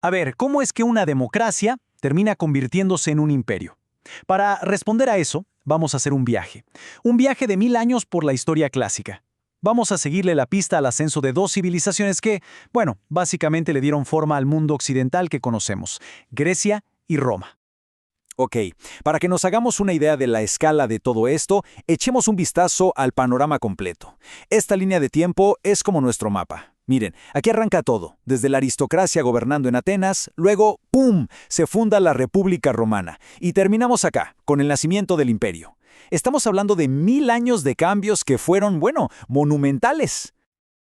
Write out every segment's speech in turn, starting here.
A ver, ¿cómo es que una democracia termina convirtiéndose en un imperio? Para responder a eso, vamos a hacer un viaje. Un viaje de 1000 años por la historia clásica. Vamos a seguirle la pista al ascenso de dos civilizaciones que, bueno, básicamente le dieron forma al mundo occidental que conocemos, Grecia y Roma. Ok, para que nos hagamos una idea de la escala de todo esto, echemos un vistazo al panorama completo. Esta línea de tiempo es como nuestro mapa. Miren, aquí arranca todo, desde la aristocracia gobernando en Atenas, luego, ¡pum!, se funda la República Romana, y terminamos acá, con el nacimiento del imperio. Estamos hablando de 1000 años de cambios que fueron, bueno, monumentales.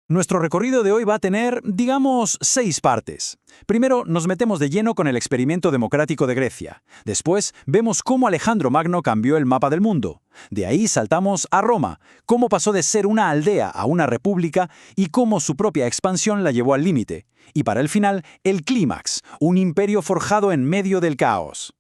Nuestro recorrido de hoy va a tener, digamos, 6 partes. Primero, nos metemos de lleno con el experimento democrático de Grecia. Después, vemos cómo Alejandro Magno cambió el mapa del mundo. De ahí saltamos a Roma, cómo pasó de ser una aldea a una república y cómo su propia expansión la llevó al límite. Y para el final, el clímax, un imperio forjado en medio del caos.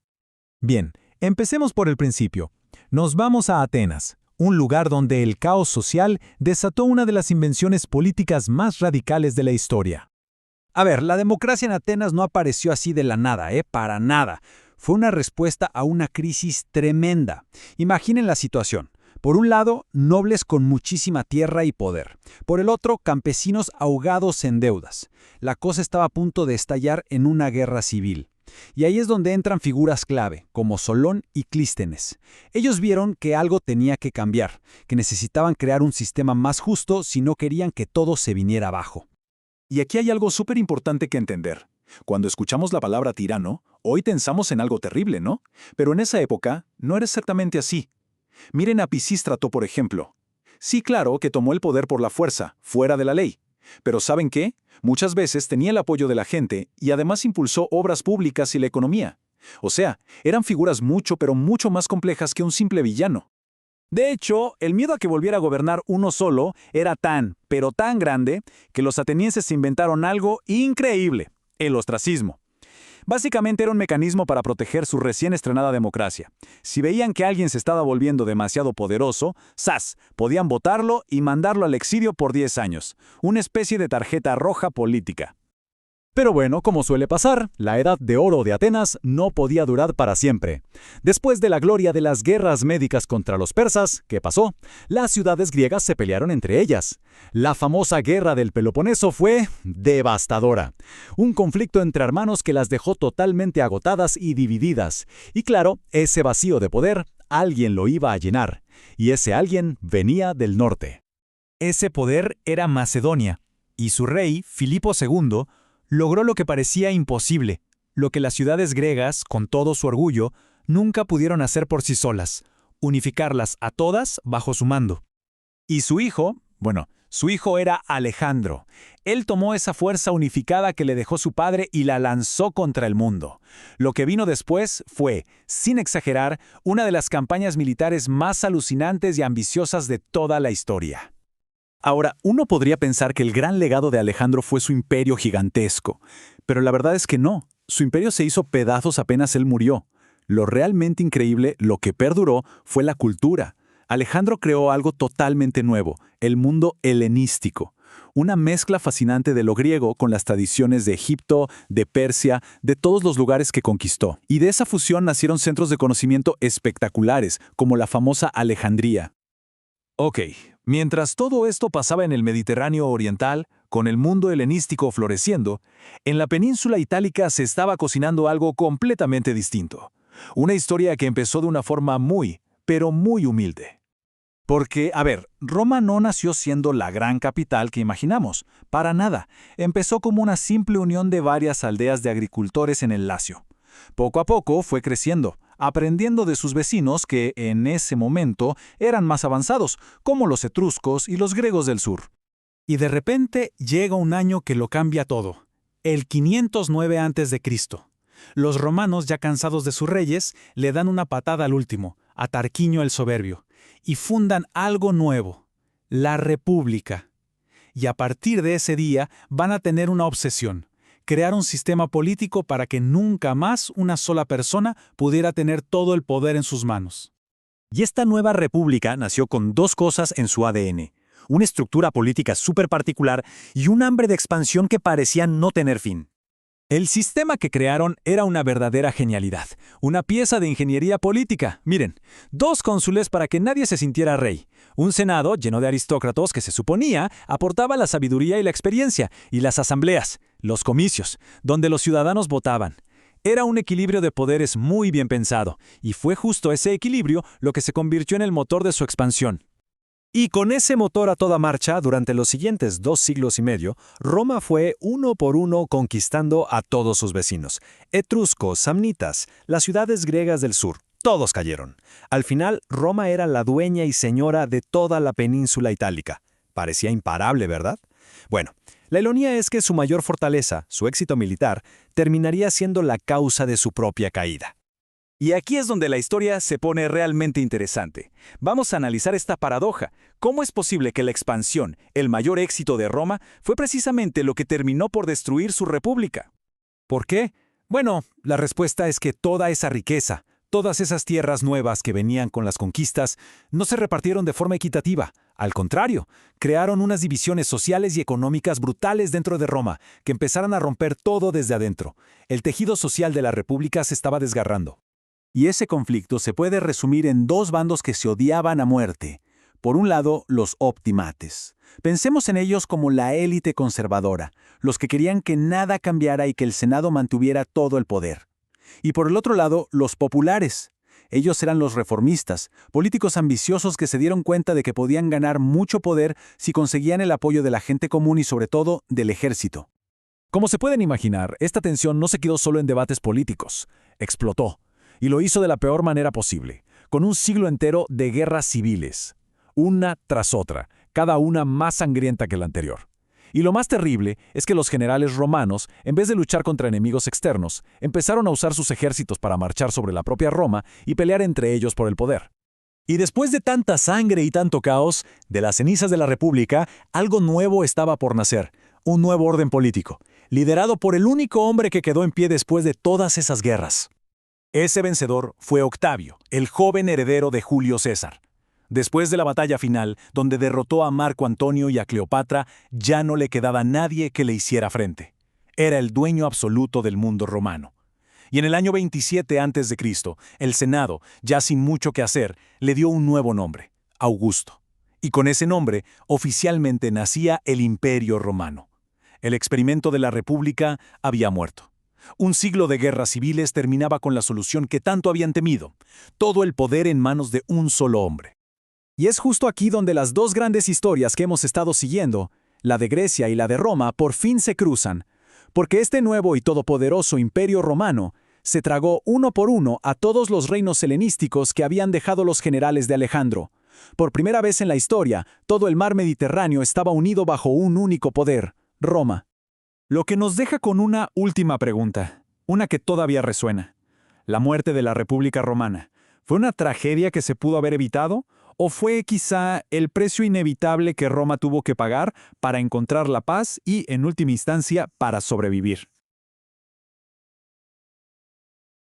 Bien, empecemos por el principio. Nos vamos a Atenas, un lugar donde el caos social desató una de las invenciones políticas más radicales de la historia. A ver, la democracia en Atenas no apareció así de la nada, para nada. Fue una respuesta a una crisis tremenda. Imaginen la situación. Por un lado, nobles con muchísima tierra y poder. Por el otro, campesinos ahogados en deudas. La cosa estaba a punto de estallar en una guerra civil. Y ahí es donde entran figuras clave, como Solón y Clístenes. Ellos vieron que algo tenía que cambiar, que necesitaban crear un sistema más justo si no querían que todo se viniera abajo. Y aquí hay algo súper importante que entender. Cuando escuchamos la palabra tirano, hoy pensamos en algo terrible, ¿no? Pero en esa época no era exactamente así. Miren a Pisístrato, por ejemplo. Sí, claro que tomó el poder por la fuerza, fuera de la ley. Pero ¿saben qué? Muchas veces tenía el apoyo de la gente y además impulsó obras públicas y la economía. O sea, eran figuras mucho pero mucho más complejas que un simple villano. De hecho, el miedo a que volviera a gobernar uno solo era tan, pero tan grande, que los atenienses inventaron algo increíble: el ostracismo. Básicamente era un mecanismo para proteger su recién estrenada democracia. Si veían que alguien se estaba volviendo demasiado poderoso, ¡zas!, podían votarlo y mandarlo al exilio por 10 años. Una especie de tarjeta roja política. Pero bueno, como suele pasar, la edad de oro de Atenas no podía durar para siempre. Después de la gloria de las guerras médicas contra los persas, ¿qué pasó? Las ciudades griegas se pelearon entre ellas. La famosa guerra del Peloponeso fue devastadora. Un conflicto entre hermanos que las dejó totalmente agotadas y divididas. Y claro, ese vacío de poder, alguien lo iba a llenar. Y ese alguien venía del norte. Ese poder era Macedonia, y su rey, Filipo II, logró lo que parecía imposible, lo que las ciudades griegas, con todo su orgullo, nunca pudieron hacer por sí solas: unificarlas a todas bajo su mando. Y su hijo era Alejandro. Él tomó esa fuerza unificada que le dejó su padre y la lanzó contra el mundo. Lo que vino después fue, sin exagerar, una de las campañas militares más alucinantes y ambiciosas de toda la historia. Ahora, uno podría pensar que el gran legado de Alejandro fue su imperio gigantesco, pero la verdad es que no. Su imperio se hizo pedazos apenas él murió. Lo realmente increíble, lo que perduró, fue la cultura. Alejandro creó algo totalmente nuevo, el mundo helenístico. Una mezcla fascinante de lo griego con las tradiciones de Egipto, de Persia, de todos los lugares que conquistó. Y de esa fusión nacieron centros de conocimiento espectaculares, como la famosa Alejandría. Ok, mientras todo esto pasaba en el Mediterráneo oriental, con el mundo helenístico floreciendo, en la península itálica se estaba cocinando algo completamente distinto. Una historia que empezó de una forma muy, pero muy humilde. Porque, a ver, Roma no nació siendo la gran capital que imaginamos, para nada. Empezó como una simple unión de varias aldeas de agricultores en el Lacio. Poco a poco fue creciendo, aprendiendo de sus vecinos que, en ese momento, eran más avanzados, como los etruscos y los griegos del sur. Y de repente llega un año que lo cambia todo, el 509 a.C. Los romanos, ya cansados de sus reyes, le dan una patada al último, a Tarquinio el Soberbio, y fundan algo nuevo, la República. Y a partir de ese día van a tener una obsesión: crear un sistema político para que nunca más una sola persona pudiera tener todo el poder en sus manos. Y esta nueva república nació con dos cosas en su ADN: una estructura política súper particular y un hambre de expansión que parecía no tener fin. El sistema que crearon era una verdadera genialidad, una pieza de ingeniería política. Miren, 2 cónsules para que nadie se sintiera rey, un senado lleno de aristócratas que se suponía aportaba la sabiduría y la experiencia, y las asambleas, los comicios, donde los ciudadanos votaban. Era un equilibrio de poderes muy bien pensado, y fue justo ese equilibrio lo que se convirtió en el motor de su expansión. Y con ese motor a toda marcha, durante los siguientes 2 siglos y medio, Roma fue uno por uno conquistando a todos sus vecinos. Etruscos, samnitas, las ciudades griegas del sur, todos cayeron. Al final, Roma era la dueña y señora de toda la península itálica. Parecía imparable, ¿verdad? Bueno, la ironía es que su mayor fortaleza, su éxito militar, terminaría siendo la causa de su propia caída. Y aquí es donde la historia se pone realmente interesante. Vamos a analizar esta paradoja. ¿Cómo es posible que la expansión, el mayor éxito de Roma, fue precisamente lo que terminó por destruir su república? ¿Por qué? Bueno, la respuesta es que toda esa riqueza, todas esas tierras nuevas que venían con las conquistas, no se repartieron de forma equitativa. Al contrario, crearon unas divisiones sociales y económicas brutales dentro de Roma, que empezaron a romper todo desde adentro. El tejido social de la república se estaba desgarrando. Y ese conflicto se puede resumir en 2 bandos que se odiaban a muerte. Por un lado, los optimates. Pensemos en ellos como la élite conservadora, los que querían que nada cambiara y que el Senado mantuviera todo el poder. Y por el otro lado, los populares. Ellos eran los reformistas, políticos ambiciosos que se dieron cuenta de que podían ganar mucho poder si conseguían el apoyo de la gente común y sobre todo del ejército. Como se pueden imaginar, esta tensión no se quedó solo en debates políticos. Explotó. Y lo hizo de la peor manera posible, con un siglo entero de guerras civiles, una tras otra, cada una más sangrienta que la anterior. Y lo más terrible es que los generales romanos, en vez de luchar contra enemigos externos, empezaron a usar sus ejércitos para marchar sobre la propia Roma y pelear entre ellos por el poder. Y después de tanta sangre y tanto caos, de las cenizas de la República, algo nuevo estaba por nacer, un nuevo orden político, liderado por el único hombre que quedó en pie después de todas esas guerras. Ese vencedor fue Octavio, el joven heredero de Julio César. Después de la batalla final, donde derrotó a Marco Antonio y a Cleopatra, ya no le quedaba nadie que le hiciera frente. Era el dueño absoluto del mundo romano. Y en el año 27 a.C., el Senado, ya sin mucho que hacer, le dio un nuevo nombre, Augusto. Y con ese nombre, oficialmente nacía el Imperio Romano. El experimento de la República había muerto. Un siglo de guerras civiles terminaba con la solución que tanto habían temido, todo el poder en manos de un solo hombre. Y es justo aquí donde las 2 grandes historias que hemos estado siguiendo, la de Grecia y la de Roma, por fin se cruzan, porque este nuevo y todopoderoso imperio romano se tragó uno por uno a todos los reinos helenísticos que habían dejado los generales de Alejandro. Por primera vez en la historia, todo el mar Mediterráneo estaba unido bajo un único poder, Roma. Lo que nos deja con una última pregunta, una que todavía resuena. ¿La muerte de la República Romana fue una tragedia que se pudo haber evitado? ¿O fue quizá el precio inevitable que Roma tuvo que pagar para encontrar la paz y, en última instancia, para sobrevivir?